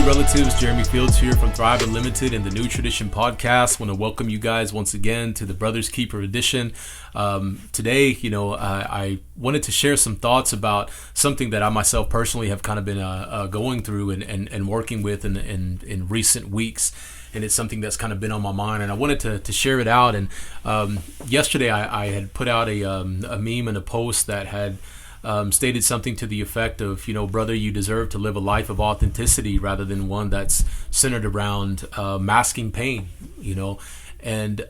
relatives, Jeremy Fields here from Thrive Unlimited and the New Tradition Podcast. Want to welcome you guys once again to the Brothers Keeper edition. Today, I wanted to share some thoughts about something that I myself personally have kind of been going through and working with in recent weeks. And it's something that's kind of been on my mind, and I wanted to share it out. And yesterday I had put out a meme and a post that had stated something to the effect of, brother, you deserve to live a life of authenticity rather than one that's centered around masking pain, And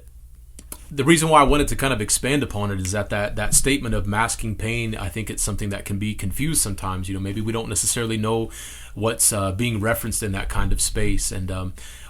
the reason why I wanted to kind of expand upon it is that statement of masking pain, I think it's something that can be confused sometimes. Maybe we don't necessarily know what's being referenced in that kind of space. And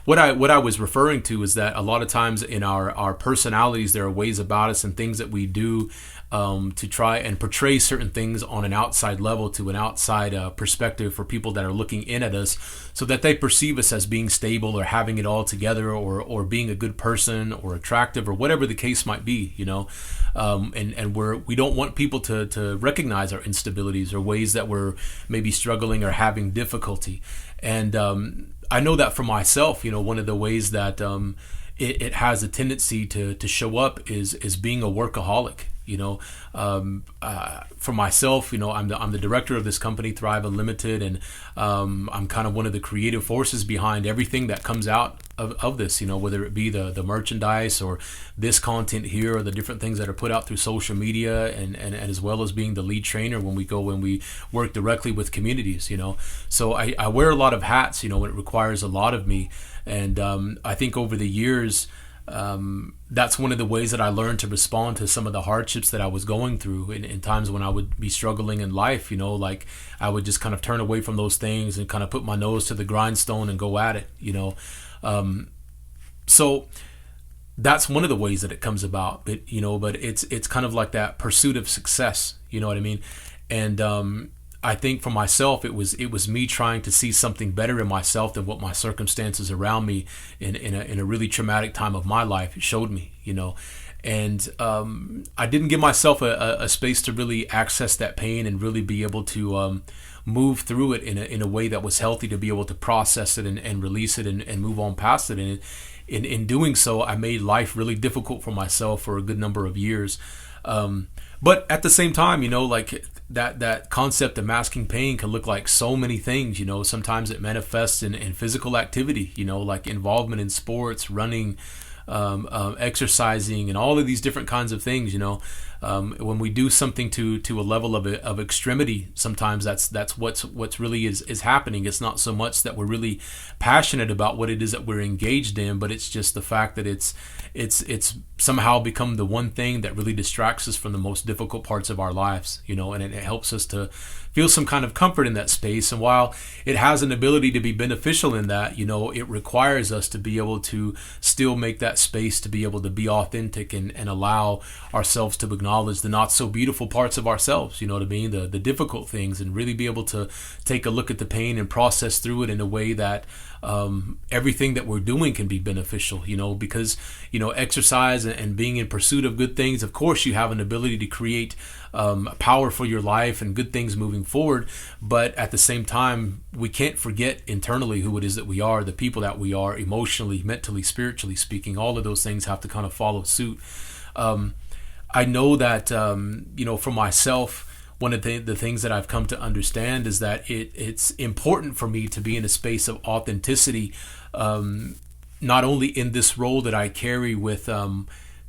what I was referring to is that a lot of times in our personalities, there are ways about us and things that we do to try and portray certain things on an outside level, to an outside perspective for people that are looking in at us, so that they perceive us as being stable or having it all together, or being a good person or attractive or whatever the case might be, and we don't want people to recognize our instabilities or ways that we're maybe struggling or having difficulty. And I know that for myself, one of the ways that it has a tendency to show up is being a workaholic. For myself, I'm the director of this company, Thrive Unlimited, and I'm kind of one of the creative forces behind everything that comes out of this, whether it be the merchandise or this content here, or the different things that are put out through social media, and as well as being the lead trainer when we work directly with communities, So I wear a lot of hats, and it requires a lot of me. And I think over the years, that's one of the ways that I learned to respond to some of the hardships that I was going through in times when I would be struggling in life, like I would just kind of turn away from those things and kind of put my nose to the grindstone and go at it, So that's one of the ways that it comes about, but it's kind of like that pursuit of success, you know what I mean? And I think for myself, it was me trying to see something better in myself than what my circumstances around me in a really traumatic time of my life showed me, And I didn't give myself a space to really access that pain and really be able to move through it in a way that was healthy, to be able to process it and release it and move on past it. And in doing so, I made life really difficult for myself for a good number of years. But at the same time, like that concept of masking pain can look like so many things. Sometimes it manifests in physical activity, like involvement in sports, running, exercising, and all of these different kinds of things. When we do something to a level of extremity, sometimes that's what's really is happening. It's not so much that we're really passionate about what it is that we're engaged in, but it's just the fact that it's somehow become the one thing that really distracts us from the most difficult parts of our lives, and it helps us to feel some kind of comfort in that space. And while it has an ability to be beneficial in that, it requires us to be able to still make that space to be able to be authentic and allow ourselves to acknowledge the not so beautiful parts of ourselves, you know what I mean, the difficult things, and really be able to take a look at the pain and process through it in a way that everything that we're doing can be beneficial, because exercise and being in pursuit of good things, of course you have an ability to create power for your life and good things moving forward. But at the same time, we can't forget internally who it is that we are, the people that we are, emotionally, mentally, spiritually speaking. All of those things have to kind of follow suit. I know that, for myself, one of the things that I've come to understand is that it's important for me to be in a space of authenticity, not only in this role that I carry with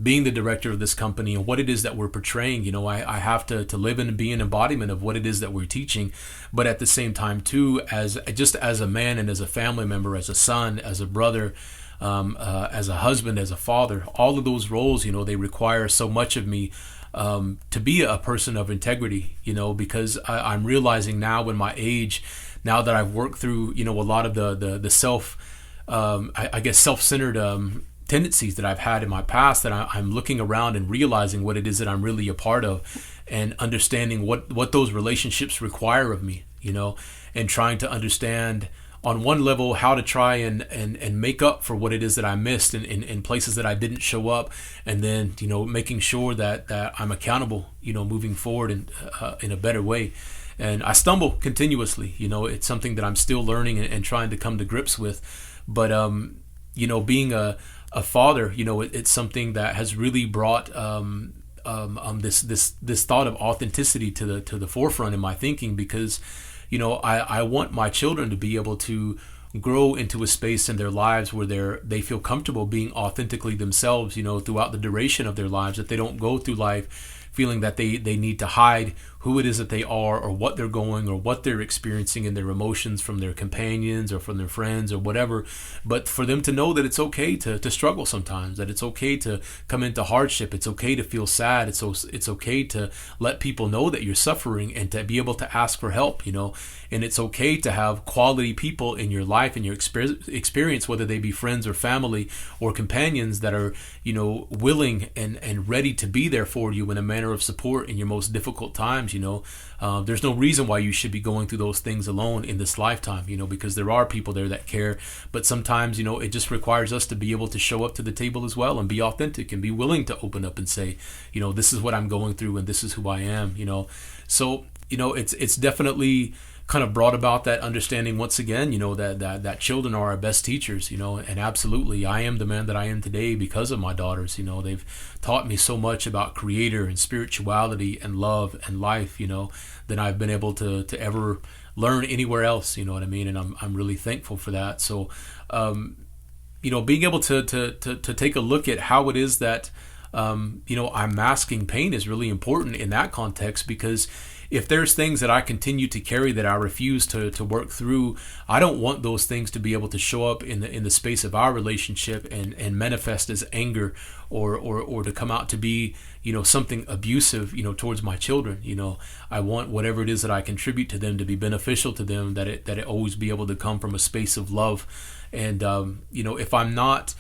being the director of this company and what it is that we're portraying. I have to live and be an embodiment of what it is that we're teaching, but at the same time too, as a man and as a family member, as a son, as a brother, as a husband, as a father, all of those roles, they require so much of me to be a person of integrity, because I'm realizing now in my age, now that I've worked through, a lot of the self, I guess self-centered tendencies that I've had in my past, that I'm looking around and realizing what it is that I'm really a part of, and understanding what those relationships require of me, and trying to understand on one level how to try and make up for what it is that I missed in places that I didn't show up, and then making sure that I'm accountable moving forward in a better way. And I stumble continuously. It's something that I'm still learning and trying to come to grips with. But being a father, it's something that has really brought this thought of authenticity to the forefront in my thinking, because I want my children to be able to grow into a space in their lives where they feel comfortable being authentically themselves, throughout the duration of their lives, that they don't go through life feeling that they need to hide who it is that they are, or what they're going, or what they're experiencing in their emotions from their companions or from their friends or whatever. But for them to know that it's okay to struggle sometimes, that it's okay to come into hardship, it's okay to feel sad, it's okay to let people know that you're suffering, and to be able to ask for help, and it's okay to have quality people in your life and your experience, whether they be friends or family or companions, that are willing and ready to be there for you in a manner of support in your most difficult times. There's no reason why you should be going through those things alone in this lifetime, because there are people there that care. But sometimes, it just requires us to be able to show up to the table as well, and be authentic, and be willing to open up and say, this is what I'm going through, and this is who I am. So it's definitely kind of brought about that understanding once again, that children are our best teachers, and absolutely I am the man that I am today because of my daughters. They've taught me so much about Creator and spirituality and love and life, than I've been able to ever learn anywhere else, what I mean? And I'm really thankful for that. So, being able to take a look at how it is that, I'm masking pain is really important in that context, because if there's things that I continue to carry that I refuse to work through, I don't want those things to be able to show up in the space of our relationship and manifest as anger, or to come out to be something abusive towards my children. I want whatever it is that I contribute to them to be beneficial to them, that it always be able to come from a space of love. And if I'm not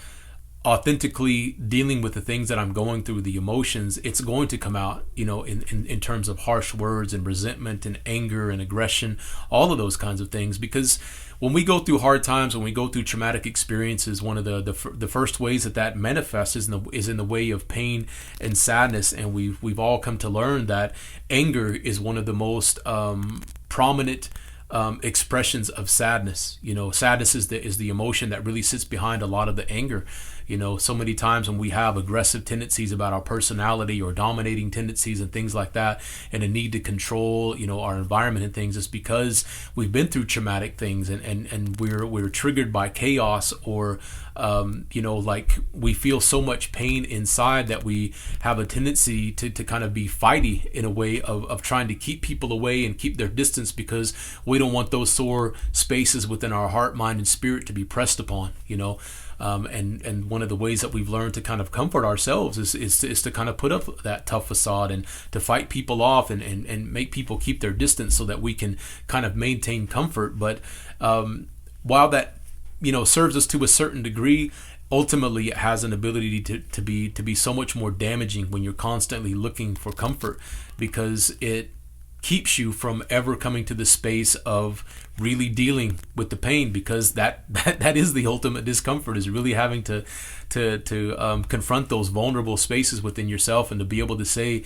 authentically dealing with the things that I'm going through, the emotions, it's going to come out, in terms of harsh words and resentment and anger and aggression, all of those kinds of things. Because when we go through hard times, when we go through traumatic experiences, one of the first ways that manifests is in the way of pain and sadness. And we've all come to learn that anger is one of the most prominent expressions of sadness. Sadness is the emotion that really sits behind a lot of the anger. So many times when we have aggressive tendencies about our personality, or dominating tendencies and things like that, and a need to control, our environment and things, it's because we've been through traumatic things, and we're triggered by chaos, or like we feel so much pain inside that we have a tendency to kind of be fighty in a way of trying to keep people away and keep their distance, because we don't want those sore spaces within our heart, mind, and spirit to be pressed upon. And one of the ways that we've learned to kind of comfort ourselves is to kind of put up that tough facade, and to fight people off, and make people keep their distance, so that we can kind of maintain comfort. But while that serves us to a certain degree, ultimately it has an ability to be so much more damaging when you're constantly looking for comfort, because it keeps you from ever coming to the space of really dealing with the pain, because that is the ultimate discomfort, is really having to confront those vulnerable spaces within yourself, and to be able to say,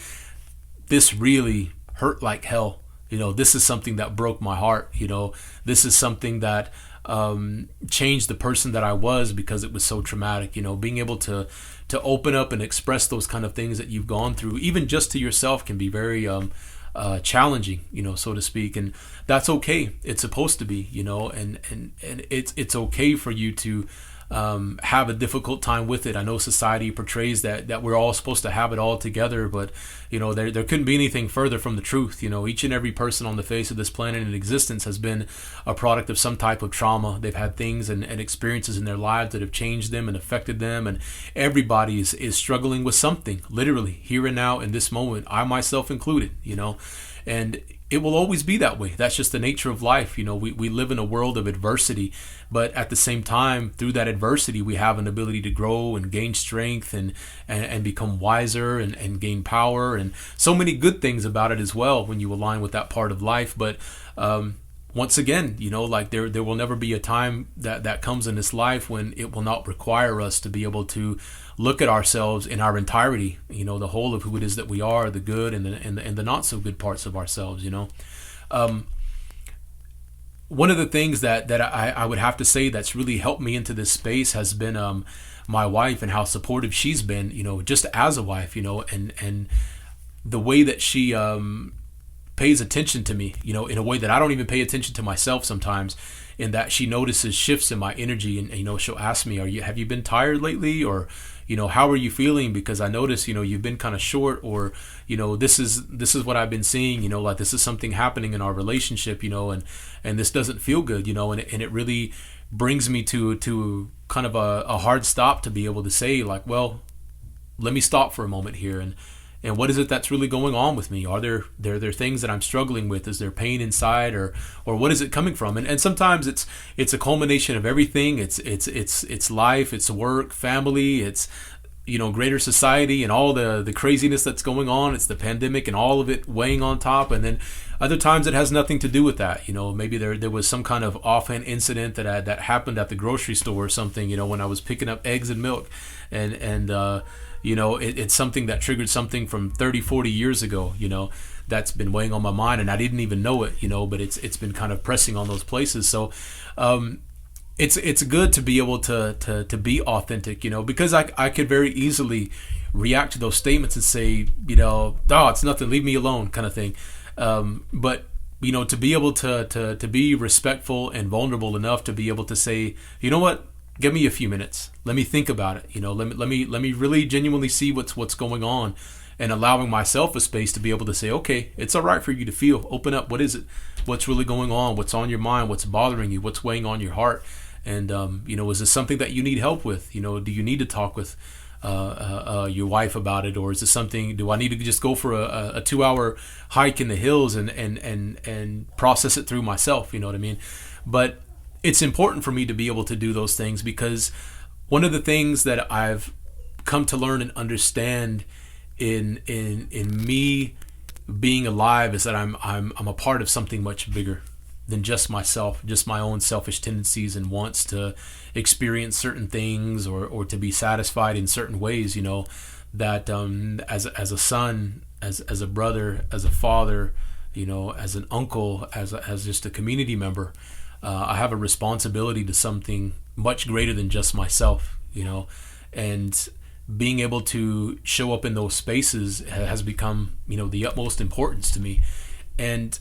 this really hurt like hell. This is something that broke my heart. This is something that changed the person that I was, because it was so traumatic. Being able to open up and express those kind of things that you've gone through, even just to yourself, can be very challenging, so to speak. And that's okay. It's supposed to be, and it's okay for you to have a difficult time with it. I know society portrays that we're all supposed to have it all together, but there couldn't be anything further from the truth. Each and every person on the face of this planet in existence has been a product of some type of trauma. They've had things and experiences in their lives that have changed them and affected them, and everybody is struggling with something, literally here and now in this moment, I myself included. And it will always be that way. That's just the nature of life. We live in a world of adversity, but at the same time, through that adversity, we have an ability to grow and gain strength and become wiser and gain power, and so many good things about it as well when you align with that part of life. But once again, like there will never be a time that comes in this life when it will not require us to be able to look at ourselves in our entirety, the whole of who it is that we are, the good and the not so good parts of ourselves. One of the things that I would have to say that's really helped me into this space has been my wife, and how supportive she's been, just as a wife, and the way that she pays attention to me, in a way that I don't even pay attention to myself sometimes, in that she notices shifts in my energy, and she'll ask me, have you been tired lately, or how are you feeling, because I notice you've been kind of short, or this is what I've been seeing, like this is something happening in our relationship, and this doesn't feel good, and it really brings me to kind of a hard stop to be able to say, like, well, let me stop for a moment here, and what is it that's really going on with me? Are there things that I'm struggling with? Is there pain inside, or what is it coming from? And sometimes it's a culmination of everything. It's life, it's work, family, it's greater society, and all the craziness that's going on. It's the pandemic and all of it weighing on top. And then other times it has nothing to do with that. Maybe there was some kind of offhand incident that happened at the grocery store or something. When I was picking up eggs and milk, and it's something that triggered something from 30, 40 years ago, that's been weighing on my mind, and I didn't even know it, but it's been kind of pressing on those places. So it's good to be able to be authentic, because I could very easily react to those statements and say, oh, it's nothing, leave me alone, kind of thing. But to be able to be respectful and vulnerable enough to be able to say, you know what, give me a few minutes. Let me think about it. Let me really genuinely see what's going on, and allowing myself a space to be able to say, okay, it's all right for you to feel. Open up. What is it? What's really going on? What's on your mind? What's bothering you? What's weighing on your heart? And is this something that you need help with? Do you need to talk with your wife about it, or is this something? Do I need to just go for a 2-hour hike in the hills and process it through myself? You know what I mean? But it's important for me to be able to do those things, because one of the things that I've come to learn and understand in me being alive is that I'm a part of something much bigger than just myself, just my own selfish tendencies and wants to experience certain things, or to be satisfied in certain ways. That as a son, as a brother, as a father, as an uncle, as just a community member. I have a responsibility to something much greater than just myself, and being able to show up in those spaces has become, the utmost importance to me. And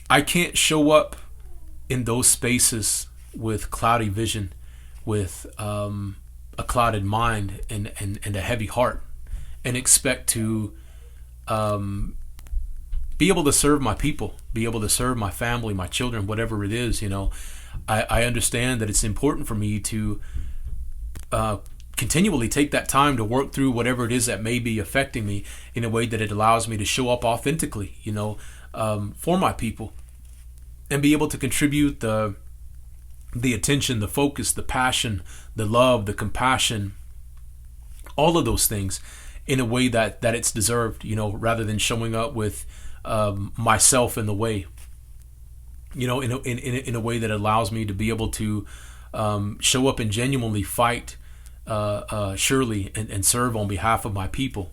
I can't show up in those spaces with cloudy vision, with a clouded mind and a heavy heart, and expect to be able to serve my people, be able to serve my family, my children, whatever it is. I understand that it's important for me to continually take that time to work through whatever it is that may be affecting me, in a way that it allows me to show up authentically, for my people, and be able to contribute the attention, the focus, the passion, the love, the compassion, all of those things in a way that it's deserved, rather than showing up with myself in the way, in a way that allows me to be able to show up and genuinely fight surely and serve on behalf of my people,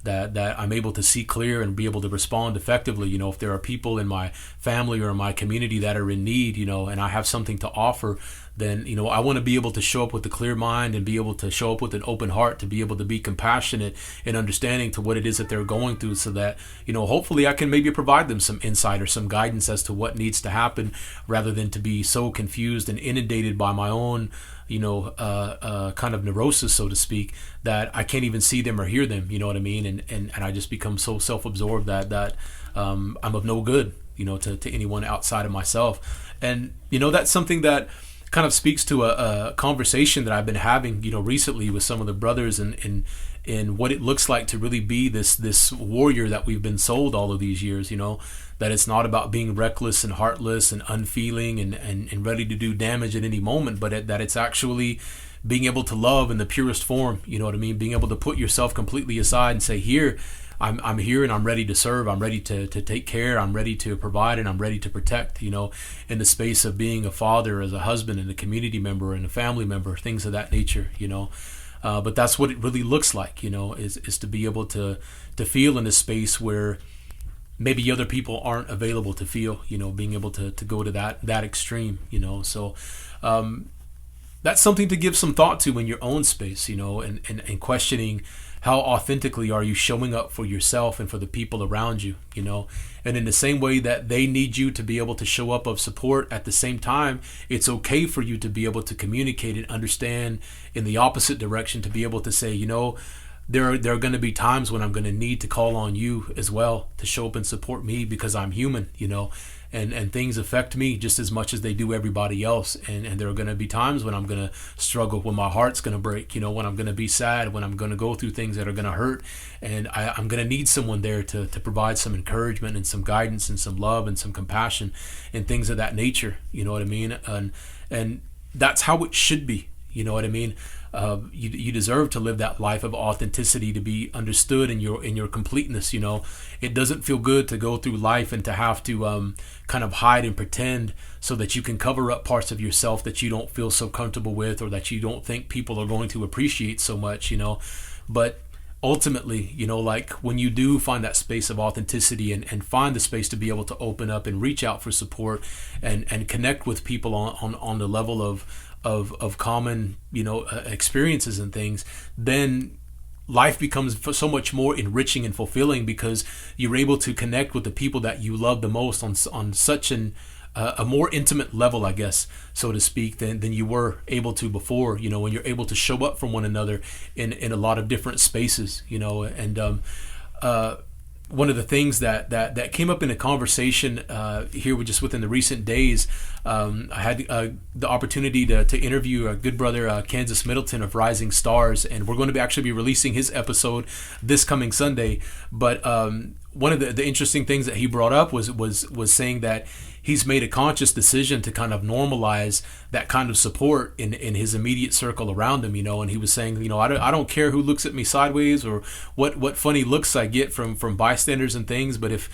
that I'm able to see clear and be able to respond effectively. If there are people in my family or in my community that are in need, and I have something to offer, then, I want to be able to show up with a clear mind and be able to show up with an open heart, to be able to be compassionate and understanding to what it is that they're going through, so that, hopefully I can maybe provide them some insight or some guidance as to what needs to happen, rather than to be so confused and inundated by my own, kind of neurosis, so to speak, that I can't even see them or hear them, you know what I mean? And I just become so self-absorbed that I'm of no good, to anyone outside of myself. And, that's something that kind of speaks to a conversation that I've been having, recently with some of the brothers, and what it looks like to really be this warrior that we've been sold all of these years, that it's not about being reckless and heartless and unfeeling and ready to do damage at any moment, but that it's actually being able to love in the purest form, you know what I mean? Being able to put yourself completely aside and say, here, I'm here and I'm ready to serve. I'm ready to take care. I'm ready to provide, and I'm ready to protect, in the space of being a father, as a husband, and a community member and a family member, things of that nature, but that's what it really looks like, is to be able to feel in a space where maybe other people aren't available to feel, being able to go to that extreme, so that's something to give some thought to in your own space, and questioning how authentically are you showing up for yourself and for the people around you, and in the same way that they need you to be able to show up of support, at the same time, it's okay for you to be able to communicate and understand in the opposite direction, to be able to say, there are going to be times when I'm going to need to call on you as well to show up and support me, because I'm human, and things affect me just as much as they do everybody else. And there are going to be times when I'm going to struggle, when my heart's going to break, when I'm going to be sad, when I'm going to go through things that are going to hurt. And I'm going to need someone there to provide some encouragement and some guidance and some love and some compassion and things of that nature. You know what I mean? And that's how it should be. You know what I mean? You deserve to live that life of authenticity, to be understood in your completeness. It doesn't feel good to go through life and to have to kind of hide and pretend so that you can cover up parts of yourself that you don't feel so comfortable with, or that you don't think people are going to appreciate so much. But ultimately, like when you do find that space of authenticity and find the space to be able to open up and reach out for support and connect with people on the level of common, experiences and things, then life becomes so much more enriching and fulfilling, because you're able to connect with the people that you love the most on such a more intimate level, I guess, so to speak, than you were able to before, when you're able to show up for one another in a lot of different spaces, and one of the things that came up in a conversation here just within the recent days, I had the opportunity to interview a good brother, Kansas Middleton of Rising Stars, and we're going to actually be releasing his episode this coming Sunday. But one of the interesting things that he brought up was saying that he's made a conscious decision to kind of normalize that kind of support in his immediate circle around him, and he was saying, I don't care who looks at me sideways or what funny looks I get from bystanders and things, but if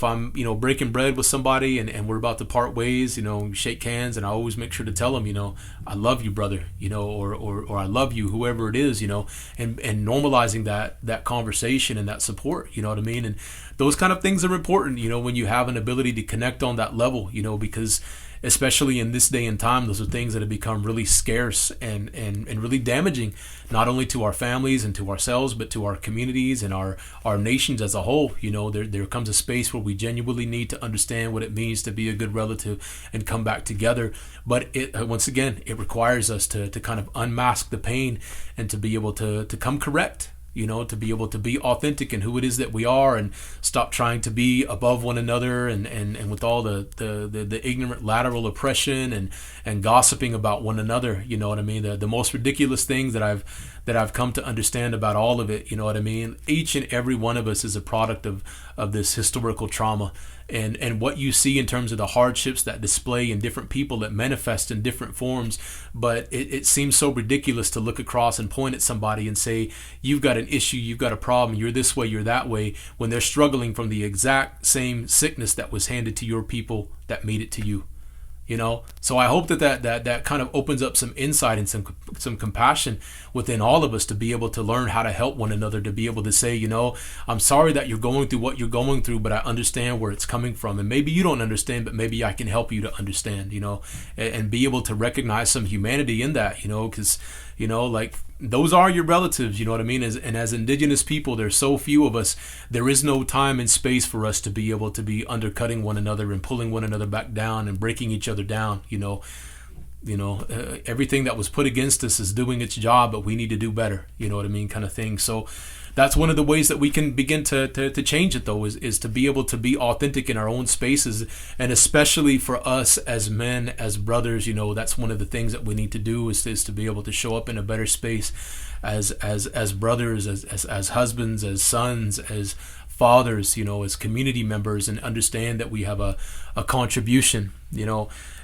I'm, breaking bread with somebody and we're about to part ways, shake hands, and I always make sure to tell them, I love you, brother, or I love you, whoever it is, and normalizing that conversation and that support, you know what I mean? And those kind of things are important, when you have an ability to connect on that level, because especially in this day and time, those are things that have become really scarce and really damaging, not only to our families and to ourselves, but to our communities and our nations as a whole. There comes a space where we genuinely need to understand what it means to be a good relative and come back together. But once again, it requires us to kind of unmask the pain and to be able to come correct, to be able to be authentic in who it is that we are, and stop trying to be above one another and with all the ignorant lateral oppression and gossiping about one another. You know what I mean? The most ridiculous things that I've come to understand about all of it, you know what I mean? Each and every one of us is a product of this historical trauma. And what you see in terms of the hardships that display in different people that manifest in different forms, but it seems so ridiculous to look across and point at somebody and say, you've got an issue, you've got a problem, you're this way, you're that way, when they're struggling from the exact same sickness that was handed to your people that made it to you. So I hope that kind of opens up some insight and some compassion within all of us to be able to learn how to help one another, to be able to say, I'm sorry that you're going through what you're going through, but I understand where it's coming from. And maybe you don't understand, but maybe I can help you to understand, and be able to recognize some humanity in that, because, like, those are your relatives, you know what I mean? And as indigenous people, there's so few of us, there is no time and space for us to be able to be undercutting one another and pulling one another back down and breaking each other down, everything that was put against us is doing its job, but we need to do better, you know what I mean, kind of thing. So that's one of the ways that we can begin to change it, though, is to be able to be authentic in our own spaces. And especially for us as men, as brothers, that's one of the things that we need to do is to be able to show up in a better space as brothers, as husbands, as sons, as fathers, as community members, and understand that we have a contribution,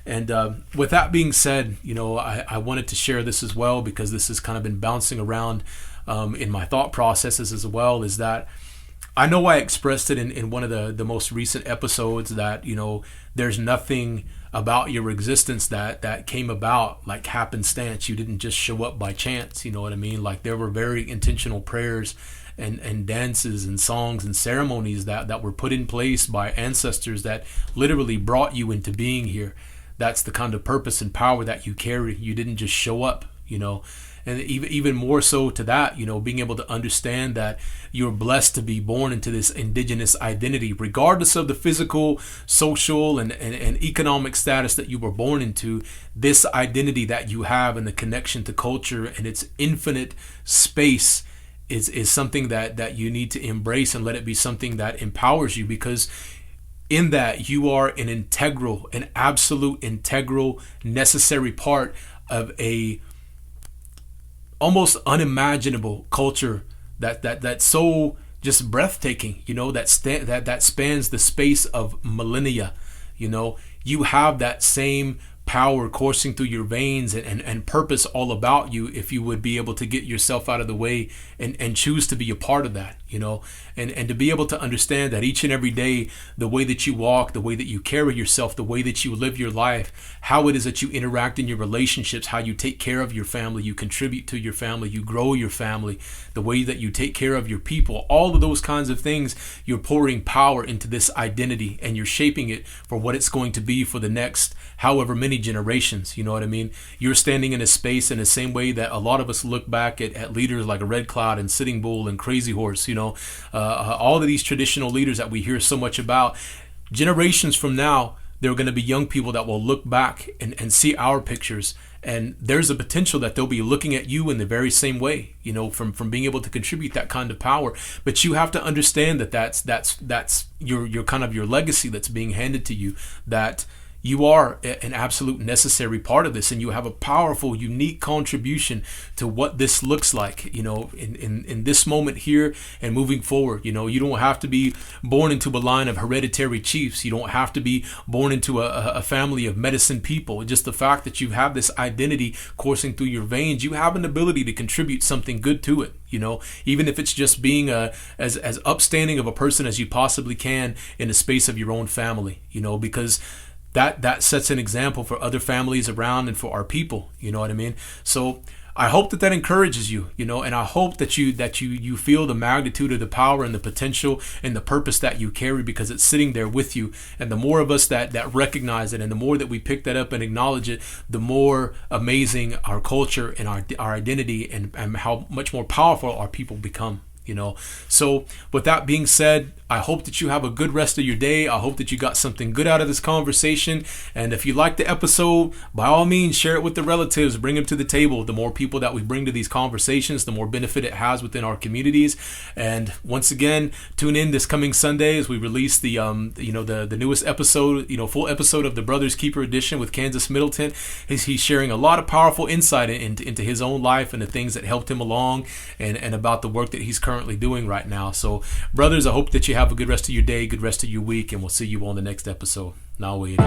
And with that being said, I wanted to share this as well, because this has kind of been bouncing around in my thought processes as well, is that I know I expressed it in one of the most recent episodes that, there's nothing about your existence that came about like happenstance. You didn't just show up by chance, you know what I mean? Like, there were very intentional prayers and dances and songs and ceremonies that were put in place by ancestors that literally brought you into being here. That's the kind of purpose and power that you carry. You didn't just show up, and even more so to that, being able to understand that you're blessed to be born into this indigenous identity, regardless of the physical, social, and economic status that you were born into. This identity that you have and the connection to culture and its infinite space is something that you need to embrace and let it be something that empowers you, because in that you are an absolute integral, necessary part of a almost unimaginable culture that's so just breathtaking, that spans the space of millennia. You have that same power coursing through your veins and purpose all about you, if you would be able to get yourself out of the way and choose to be a part of that, and to be able to understand that each and every day, the way that you walk, the way that you carry yourself, the way that you live your life, how it is that you interact in your relationships, how you take care of your family, you contribute to your family, you grow your family, the way that you take care of your people, all of those kinds of things, you're pouring power into this identity and you're shaping it for what it's going to be for the next however many generations. You know what I mean? You're standing in a space in the same way that a lot of us look back at leaders like a Red Cloud and Sitting Bull and Crazy Horse, all of these traditional leaders that we hear so much about. Generations from now, there are going to be young people that will look back and see our pictures, and there's a potential that they'll be looking at you in the very same way, from being able to contribute that kind of power. But you have to understand that that's your kind of your legacy that's being handed to you, that you are an absolute necessary part of this, and you have a powerful, unique contribution to what this looks like, in this moment here and moving forward. You don't have to be born into a line of hereditary chiefs. You don't have to be born into a family of medicine people. Just the fact that you have this identity coursing through your veins, you have an ability to contribute something good to it. Even if it's just being as upstanding of a person as you possibly can in the space of your own family, because that sets an example for other families around and for our people. You know what I mean? So I hope that encourages you, and I hope that you feel the magnitude of the power and the potential and the purpose that you carry, because it's sitting there with you. And the more of us that recognize it, and the more that we pick that up and acknowledge it, the more amazing our culture and our identity and how much more powerful our people become. So with that being said, I hope that you have a good rest of your day. I hope that you got something good out of this conversation. And if you like the episode, by all means, share it with the relatives, bring them to the table. The more people that we bring to these conversations, the more benefit it has within our communities. And once again, tune in this coming Sunday as we release the newest episode, full episode of the Brothers Keeper edition with Kansas Middleton. He's sharing a lot of powerful insight into his own life and the things that helped him along, and about the work that he's currently doing right now. So brothers, I hope that you have a good rest of your day, good rest of your week, and we'll see you on the next episode. Now waiting.